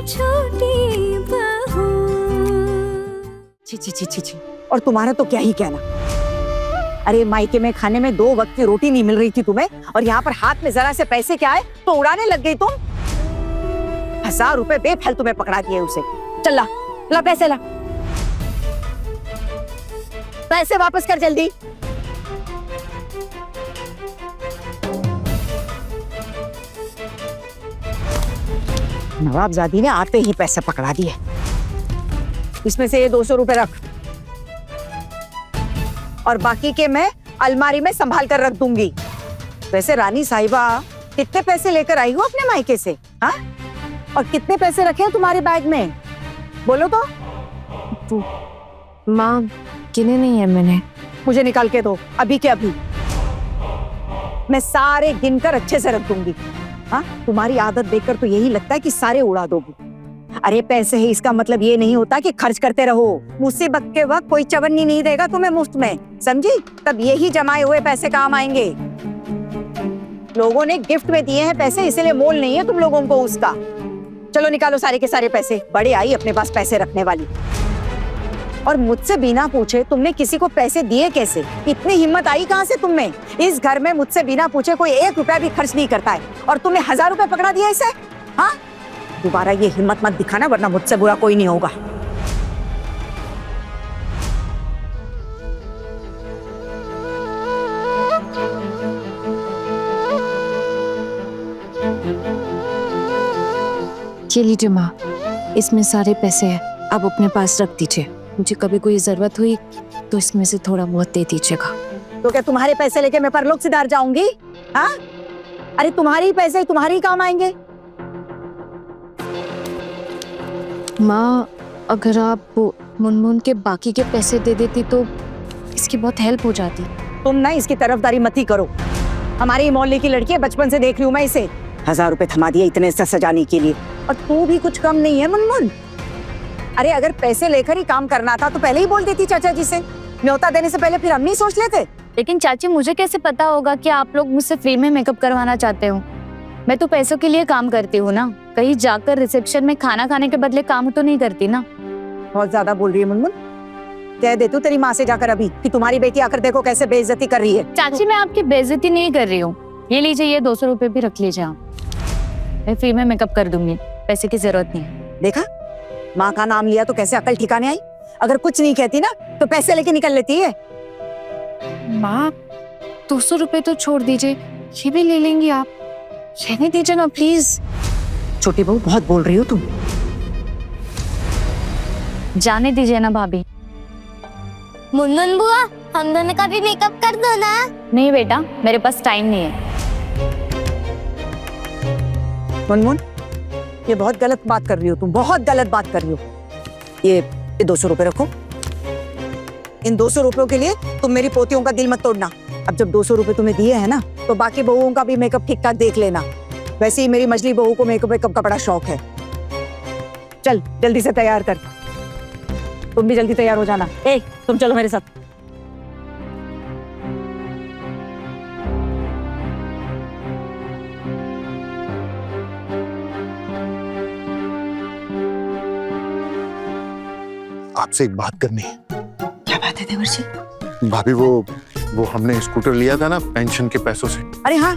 छोटी बहू। छी छी छी छी छी। और तुम्हारा तो क्या ही कहना। अरे मायके में खाने में 2 वक्त की रोटी नहीं मिल रही थी तुम्हें, और यहाँ पर हाथ में जरा से पैसे क्या आए तो उड़ाने लग गई तुम। 1000 रुपए बेफालतू में पकड़ा दिए उसे। चल ला ला पैसे ला, पैसे वापस कर जल्दी। नवाबजादी ने आते ही पैसे पकड़ा दिए। इसमें से ये 200 रुपए रख, और बाकी के मैं अलमारी में संभाल कर रख दूंगी। वैसे रानी साहिबा, कितने पैसे लेकर आई हो अपने मायके से? हाँ, और कितने पैसे रखे हैं तुम्हारे बैग में? बोलो तो। माँ, गिने नहीं है मैंने। मुझे निकाल के दो अभी के अभी। मैं सारे गिनकर अच्छे से रख दूंगी। हाँ, तुम्हारी आदत देखकर तो यही लगता है कि सारे उड़ा दोगी। अरे पैसे है इसका मतलब ये नहीं होता कि खर्च करते रहो। मुसीबत के वक्त कोई चवन्नी नहीं देगा तुम्हें मुफ्त में, समझी? तब यही जमाए हुए पैसे काम आएंगे। लोगों ने गिफ्ट में दिए हैं पैसे, इसलिए मोल नहीं है तुम लोगों को उसका। चलो निकालो सारे के सारे पैसे। बड़े आई अपने पास पैसे रखने वाली। और मुझसे बिना पूछे तुमने किसी को पैसे दिए कैसे? इतनी हिम्मत आई कहाँ से तुम में? इस घर में मुझसे बिना पूछे कोई 1 रुपया भी खर्च नहीं करता है, और तुमने 1000 रुपए पकड़ा दिया इसे। हाँ, दोबारा ये हिम्मत मत दिखाना, वरना मुझसे बुरा कोई नहीं होगा। ये लीजिए माँ, इसमें सारे पैसे हैं, आप अपने पास रख दीजिए। मुझे कभी कोई जरूरत हुई तो इसमें से थोड़ा बहुत दे दीजिएगा। तो क्या तुम्हारे पैसे लेके मैं परलोक सिधार जाऊंगी? हाँ, अरे तुम्हारे पैसे तुम्हारे ही काम आएंगे। माँ, अगर आप मुनमुन के बाकी के पैसे दे देती तो इसकी बहुत हेल्प हो जाती। तुम ना इसकी तरफदारी मत ही करो। हमारी मोहल्ले की लड़की है, बचपन से देख रही हूँ मैं इसे। 1000 रुपए थमा दिए इतने से सजाने के लिए, और तू भी कुछ कम नहीं है मुनमुन। अरे अगर पैसे लेकर ही काम करना था तो पहले ही बोल देती चाचा जी से। न्योता देने से पहले फिर हम नहीं सोच लेते? लेकिन चाची, मुझे कैसे पता होगा कि आप लोग मुझसे फ्री में मेकअप करवाना चाहते हो? मैं तो पैसों के लिए काम करती हूँ ना, कहीं जाकर रिसेप्शन में खाना खाने के बदले काम तो नहीं करती ना। बहुत ज्यादा बोल रही है मुनमुन। कह दे तू तेरी माँ से जाकर अभी कि तुम्हारी बेटी आकर देखो कैसे बेइज्जती कर रही है। चाची, मैं आपकी बेइज्जती नहीं कर रही हूँ। ये लीजिए, ये 200 रुपए भी रख लीजिए आप। मैं फ्री में मेकअप कर दूंगी, पैसे की जरूरत नहीं है। देखा, माँ का नाम लिया तो कैसे अकल ठिकाने आई। अगर कुछ नहीं कहती ना तो पैसे लेके निकल लेती है। माँ, 200 रुपए तो छोड़ दीजिए, ये भी ले लेंगी आप। रहने दीजिए ना प्लीज। छोटी बहू, बहुत बोल रही हो तुम। जाने दीजिए ना भाभी। मुनमुन बुआ, हम दोनों का भी मेकअप कर दो ना। नहीं बेटा, मेरे पास टाइम नहीं है। मुनमुन, ये बहुत गलत बात कर रही हो तुम, बहुत गलत बात कर रही हो। ये 200 रुपए रखो। इन 200 रुपयों के लिए तुम मेरी पोतियों का दिल मत तोड़ना। अब जब 200 रुपए तुम्हें दिए हैं ना, तो बाकी बहुओं का भी मेकअप ठीक ठाक देख लेना। वैसे ही मेरी मछली बहू को मेकअप का बड़ा शौक है। चल जल्दी से तैयार कर। तुम भी जल्दी तैयार हो जाना। ए, तुम चलो मेरे साथ। आपसे एक बात करनी है। क्या बात है देवर जी? भाभी, वो हमने स्कूटर लिया था ना पेंशन के पैसों से। अरे हाँ,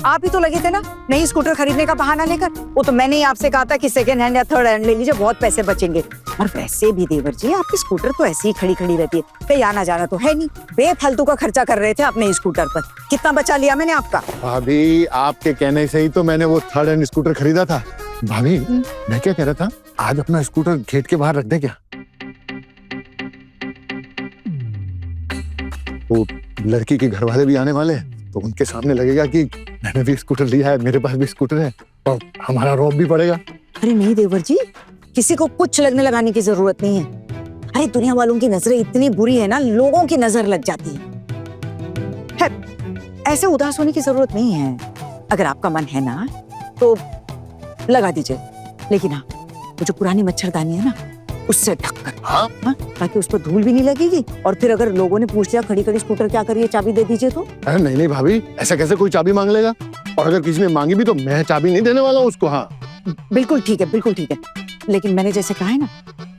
आप ही तो लगे थे ना नई स्कूटर खरीदने का बहाना लेकर। वो तो मैंने ही आपसे कहा था कि सेकंड हैंड या थर्ड हैंड ले लीजिए, बहुत पैसे बचेंगे। और वैसे भी देवर जी, आपकी स्कूटर तो ऐसी ही खड़ी खड़ी रहती है, कहीं आना जाना तो है नहीं। बेफालतू का खर्चा कर रहे थे अपने स्कूटर पर। कितना बचा लिया मैंने आपका? भाभी, आपके कहने से ही तो मैंने वो थर्ड हैंड स्कूटर खरीदा था। भाभी, मैं क्या कह रहा था, आज अपना स्कूटर गेट के बाहर रख दे क्या? वो लड़की के घर वाले भी आने वाले हैं, तो उनके सामने लगेगा कि मैंने भी स्कूटर लिया है, मेरे पास भी स्कूटर है, और हमारा रौब भी पड़ेगा। अरे नहीं देवर जी, किसी को कुछ लगने लगाने की जरूरत नहीं है। अरे दुनिया वालों की नजरें इतनी बुरी है ना, लोगों की नजर लग जाती है। ऐसे उदास होने की जरूरत नहीं है। अगर आपका मन है ना तो लगा दीजिए, लेकिन हाँ, वो जो पुरानी मच्छरदानी है ना, उससे ढककर। हाँ? ताकि उस पर धूल भी नहीं लगेगी। और फिर अगर लोगों ने पूछ लिया खड़ी खड़ी स्कूटर क्या करिए, चाबी दे दीजिए तो। अरे नहीं नहीं भाभी, ऐसा कैसे कोई चाबी मांग लेगा? और अगर किसी ने मांगी भी तो मैं चाबी नहीं देने वाला हूँ उसको। हाँ बिल्कुल ठीक है, बिल्कुल ठीक है। लेकिन मैंने जैसे कहा है ना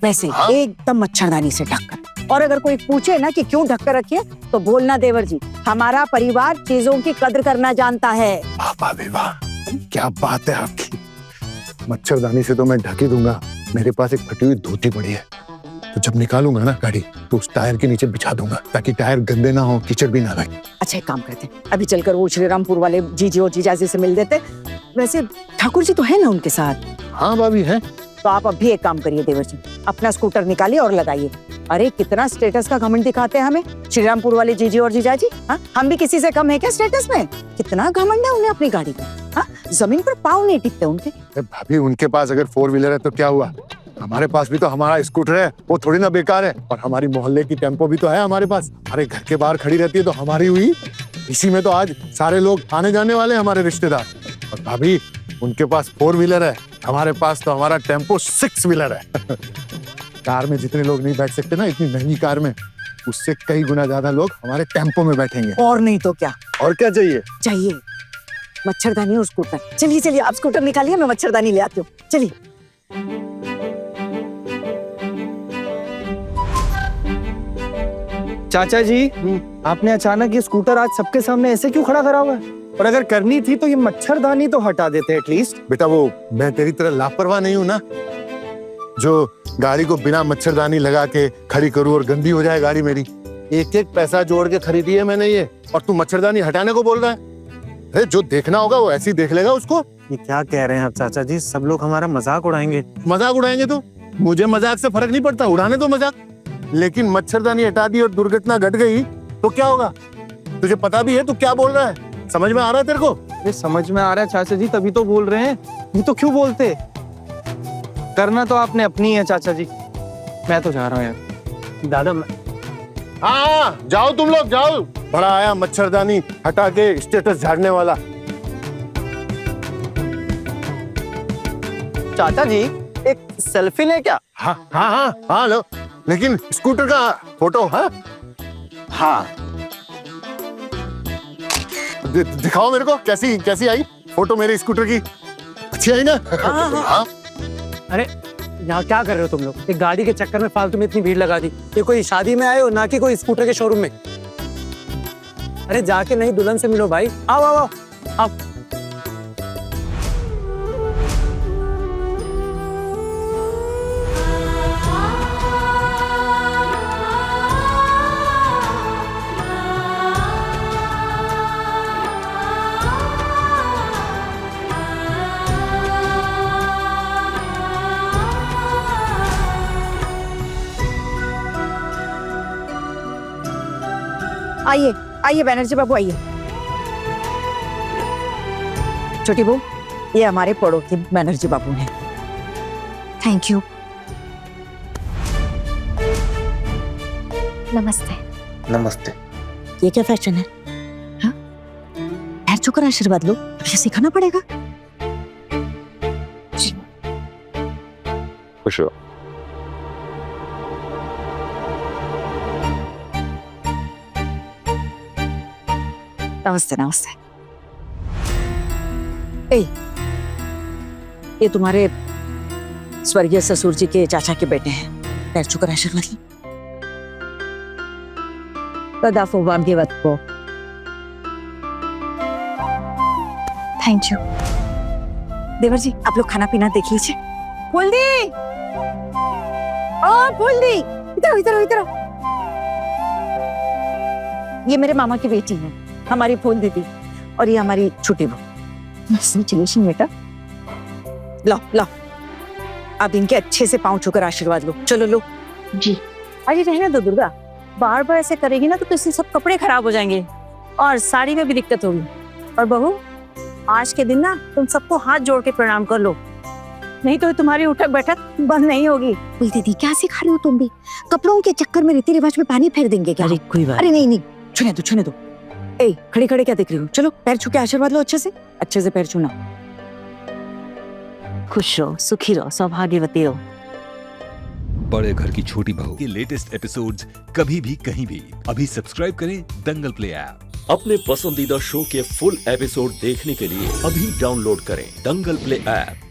वैसे हाँ? एकदम मच्छरदानी से ढककर। और अगर कोई पूछे ना कि क्यों ढककर रखिए तो बोलना देवर जी, हमारा परिवार चीजों की कद्र करना जानता है। वाह भाभी वाह, क्या बात है आपकी। मच्छरदानी से तो मैं ढक ही दूंगा। मेरे पास एक फटी हुई धोती पड़ी है, तो जब निकालूंगा ना गाड़ी तो उस टायर के नीचे बिछा दूंगा ताकि टायर गंदे ना हो, कीचड़ भी ना लगे। अच्छा एक काम करते हैं, अभी चलकर वो श्रीरामपुर वाले जीजी और जीजाजी से मिल देते। वैसे ठाकुर जी तो है ना उनके साथ? हाँ भाभी है। तो आप अभी एक काम करिए देवर जी, अपना स्कूटर निकालिए और लगाइए। अरे कितना स्टेटस का घमंड दिखाते हैं हमें श्रीरामपुर वाले जीजी और जीजाजी। हाँ, हम भी किसी से कम है क्या स्टेटस में? कितना घमंड है उन्हें अपनी गाड़ी का। हाँ, जमीन पर पाँव नहीं टिकते उनके। भाभी उनके पास अगर 4 व्हीलर है तो क्या हुआ, हमारे पास भी तो हमारा स्कूटर है, वो थोड़ी ना बेकार है। और हमारी मोहल्ले की टेम्पो भी तो है हमारे पास, अरे घर के बाहर खड़ी रहती है तो हमारी हुई। इसी में तो आज सारे लोग आने जाने वाले हैं हमारे रिश्तेदार। और भाभी उनके पास 4 व्हीलर है, हमारे पास तो हमारा टेम्पो 6 व्हीलर है। कार में जितने लोग नहीं बैठ सकते ना इतनी महंगी कार में, उससे कई गुना ज्यादा लोग हमारे टेम्पो में बैठेंगे। और नहीं तो क्या और क्या चाहिए? चाहिए मच्छरदानी और स्कूटर। चलिए चलिए आप स्कूटर निकालिए, मैं मच्छरदानी ले आती हूँ। चलिए। चाचा जी, आपने अचानक ये स्कूटर आज सबके सामने ऐसे क्यों खड़ा करा हुआ है? और अगर करनी थी तो ये मच्छरदानी तो हटा देते एटलीस्ट। बेटा वो मैं तेरी तरह लापरवाह नहीं हूँ ना, जो गाड़ी को बिना मच्छरदानी लगा के खड़ी करूँ और गंदी हो जाए गाड़ी मेरी। एक एक पैसा जोड़ के खरीदी है मैंने ये, और तू मच्छरदानी हटाने को बोल रहा है? अरे जो देखना होगा वो ऐसे ही देख लेगा उसको। ये क्या कह रहे हैं आप चाचा जी? सब लोग हमारा मजाक उड़ाएंगे। मजाक उड़ाएंगे तो मुझे मजाक से फर्क नहीं पड़ता, उड़ाने तो मजाक। लेकिन मच्छरदानी हटा दी और दुर्घटना घट गई तो क्या होगा? तुझे पता भी है तू क्या बोल रहा है? समझ में आ रहा है तेरे को? ये समझ में आ रहा है चाचा जी, तभी तो बोल रहे हैं। ये तो क्यों बोलते? करना तो आपने अपनी है चाचा जी। मैं तो जा रहा हूँ यार। दादा हाँ जाओ तुम लोग जाओ। बड़ा आया मच्छरदानी हटा के स्टेटस झाड़ने वाला। चाचा जी एक सेल्फी ले क्या? हाँ हाँ हाँ हाँ लो, लेकिन स्कूटर का फोटो। हाँ हाँ दिखाओ मेरे को कैसी कैसी आई फोटो मेरे स्कूटर की। अच्छी आई ना? हाँ। अरे यहाँ क्या कर रहे हो तुम लोग? एक गाड़ी के चक्कर में फालतू में इतनी भीड़ लगा दी। ये कोई शादी में आए हो ना कि कोई स्कूटर के शोरूम में। अरे जाके नहीं दुल्हन से मिलो भाई। आओ आओ आओ आओ। आइए आइए बैनर्जी बाबू आइए। छोटी बहू ये हमारे पड़ोसी बैनर्जी बाबू हैं। Thank you. नमस्ते। नमस्ते। ये क्या फैशन है? हाँ? पैर छूकर आशीर्वाद लो, ये सिखाना पड़ेगा। खुश हो। नमस्ते नमस्ते। ए, ये तुम्हारे स्वर्गीय ससुर जी के चाचा के बेटे हैं। पैर छूकर आशीर्वाद लो। Thank you. देवर जी आप लोग खाना पीना देख लीजिए। फूलदी, ओ फूलदी, इधर इधर इधर। ये मेरे मामा की बेटी है, हमारी फूल दीदी, और ये हमारी छोटी बहू। चलिए बेटा, लो लो, अब इनके अच्छे से पाँव छूकर आशीर्वाद लो। चलो लो जी। अरे रहने दो दुर्गा, बार बार ऐसे करेगी ना तो तुझसे सब कपड़े खराब हो जाएंगे और साड़ी में भी दिक्कत होगी। और बहू आज के दिन ना तुम सबको हाथ जोड़ के प्रणाम कर लो, नहीं तो तुम्हारी उठक बैठक बंद नहीं होगी। बोल दीदी क्या सिखा रहे हो तुम भी? कपड़ों के चक्कर में रीति रिवाज में पानी फेर देंगे क्या? अरे कोई बात। अरे नहीं नहीं, छूने दो छूने दो। ए खड़े खड़े क्या देख रही हो? चलो पैर छू के आशीर्वाद लो, अच्छे से पैर छूना। खुश रहो, सुखी रहो, सौभाग्यवती रहो। बड़े घर की छोटी बहू के लेटेस्ट एपिसोड्स कभी भी कहीं भी अभी सब्सक्राइब करें दंगल प्ले ऐप। अपने पसंदीदा शो के फुल एपिसोड देखने के लिए अभी डाउनलोड करें दंगल प्ले ऐप।